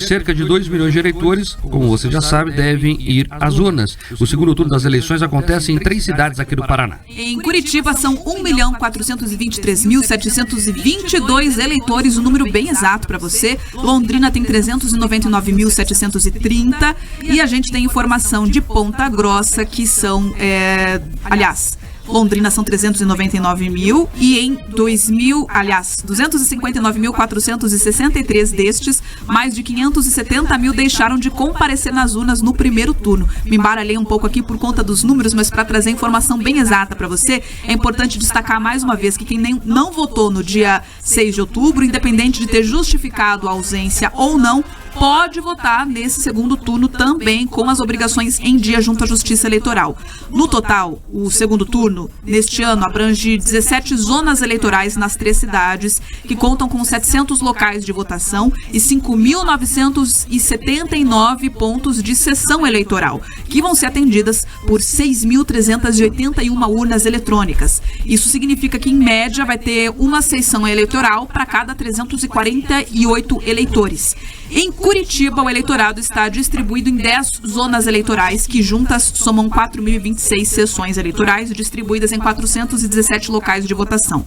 Cerca de 2 milhões de eleitores, como você já sabe, devem ir às urnas. O segundo turno das eleições acontece em 3 cidades aqui do Paraná. Em Curitiba são 1.423.722 eleitores, o número bem exato para você. Londrina tem 399.730 e a gente tem informação de Ponta Grossa que são, Londrina são 399 mil e em 259.463 destes, mais de 570 mil deixaram de comparecer nas urnas no primeiro turno. Me embaralhei um pouco aqui por conta dos números, mas para trazer informação bem exata para você, é importante destacar mais uma vez que quem não votou no dia 6 de outubro, independente de ter justificado a ausência ou não, pode votar nesse segundo turno também com as obrigações em dia junto à Justiça Eleitoral. No total, o segundo turno, neste ano, abrange 17 zonas eleitorais nas 3 cidades, que contam com 700 locais de votação e 5.979 pontos de sessão eleitoral, que vão ser atendidas por 6.381 urnas eletrônicas. Isso significa que, em média, vai ter uma sessão eleitoral para cada 348 eleitores. Em Curitiba, o eleitorado está distribuído em 10 zonas eleitorais, que juntas somam 4.026 sessões eleitorais, distribuídas em 417 locais de votação.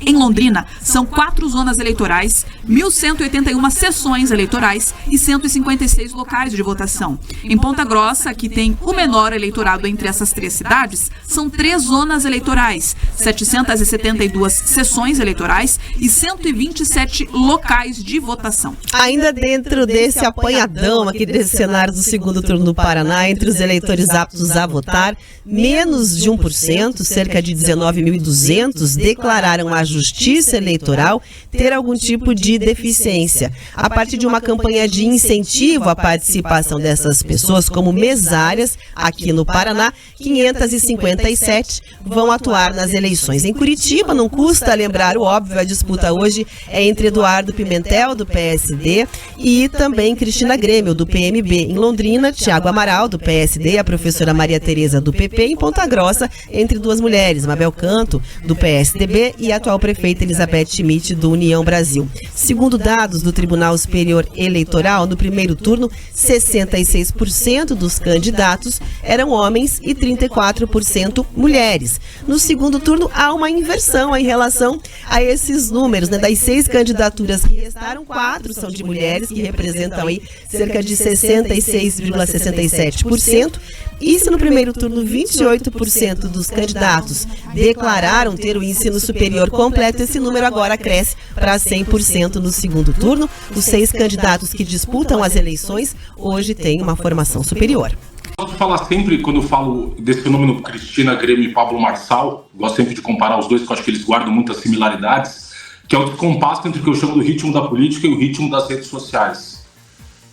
Em Londrina, são 4 zonas eleitorais, 1.181 sessões eleitorais e 156 locais de votação. Em Ponta Grossa, que tem o menor eleitorado entre essas 3 cidades, são 3 zonas eleitorais, 772 sessões eleitorais e 127 locais de votação. Ainda dentro desse apanhadão aqui desse cenário do segundo turno do Paraná, entre os eleitores aptos a votar, menos de 1%, cerca de 19.200, declararam à Justiça Eleitoral ter algum tipo de deficiência. A partir de uma campanha de incentivo à participação dessas pessoas como mesárias, aqui no Paraná, 557 vão atuar nas eleições. Em Curitiba, não custa lembrar o óbvio, a disputa hoje é entre Eduardo Pimentel, do PSD, e também Cristina Grêmio, do PMB. Em Londrina, Tiago Amaral, do PSD, e a professora Maria Tereza, do PP. Em Ponta Grossa, entre 2 mulheres, Mabel Canto, do PSDB, e a atual prefeita Elizabeth Schmidt, do União Brasil. Segundo dados do Tribunal Superior Eleitoral, no primeiro turno, 66% dos candidatos eram homens e 34% mulheres. No segundo turno, há uma inversão em relação a esses números, né? Das 6 candidaturas que restaram, 4 são de mulheres, que representam aí cerca de 66,67%. E se no primeiro turno 28% dos candidatos declararam ter o ensino superior completo, esse número agora cresce para 100% no segundo turno. Os 6 candidatos que disputam as eleições hoje têm uma formação superior. Gosto de falar sempre, quando eu falo desse fenômeno Cristina Grêmio e Pablo Marçal, gosto sempre de comparar os dois, porque eu acho que eles guardam muitas similaridades, que é o descompasso entre o que eu chamo do ritmo da política e o ritmo das redes sociais.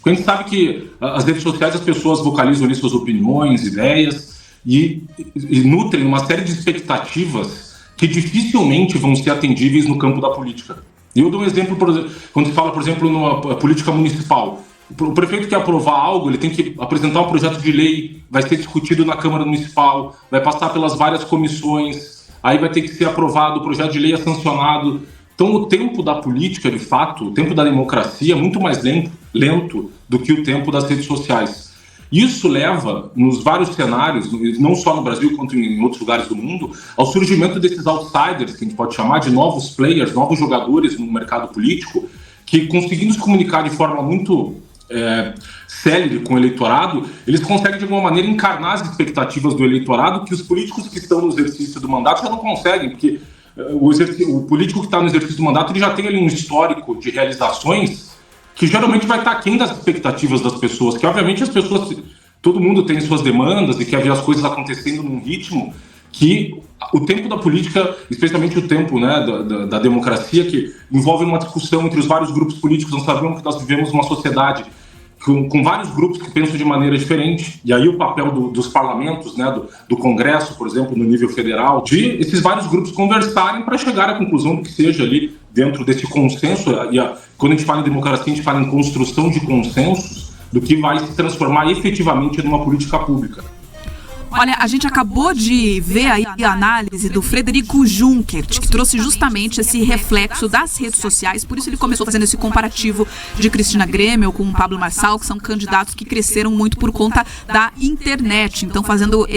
Porque a gente sabe que as redes sociais, as pessoas vocalizam ali suas opiniões, ideias e nutrem uma série de expectativas que dificilmente vão ser atendíveis no campo da política. E eu dou um exemplo, quando se fala, por exemplo, numa política municipal. O prefeito quer aprovar algo, ele tem que apresentar um projeto de lei, vai ser discutido na Câmara Municipal, vai passar pelas várias comissões, aí vai ter que ser aprovado, o projeto de lei é sancionado. Então o tempo da política, de fato, o tempo da democracia é muito mais lento do que o tempo das redes sociais. Isso leva, nos vários cenários, não só no Brasil quanto em outros lugares do mundo, ao surgimento desses outsiders, que a gente pode chamar de novos players, novos jogadores no mercado político, que, conseguindo se comunicar de forma muito célere com o eleitorado, eles conseguem de alguma maneira encarnar as expectativas do eleitorado que os políticos que estão no exercício do mandato já não conseguem, porque o político que está no exercício do mandato ele já tem ali um histórico de realizações que geralmente vai estar aquém das expectativas das pessoas, que obviamente as pessoas, todo mundo tem suas demandas e quer ver as coisas acontecendo num ritmo que o tempo da política, especialmente o tempo, né, da democracia, que envolve uma discussão entre os vários grupos políticos. Nós sabemos que nós vivemos uma sociedade com vários grupos que pensam de maneira diferente, e aí o papel dos parlamentos, né, do Congresso, por exemplo, no nível federal, de esses vários grupos conversarem para chegar à conclusão do que seja ali dentro desse consenso. Quando a gente fala em democracia, a gente fala em construção de consensos do que vai se transformar efetivamente numa política pública. Olha, a gente acabou de ver aí a análise do Frederico Junkert, que trouxe justamente esse reflexo das redes sociais, por isso ele começou fazendo esse comparativo de Cristina Grêmio com o Pablo Marçal, que são candidatos que cresceram muito por conta da internet. Então, fazendo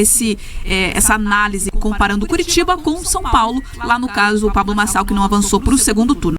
essa análise, comparando Curitiba com São Paulo, lá no caso o Pablo Marçal, que não avançou para o segundo turno.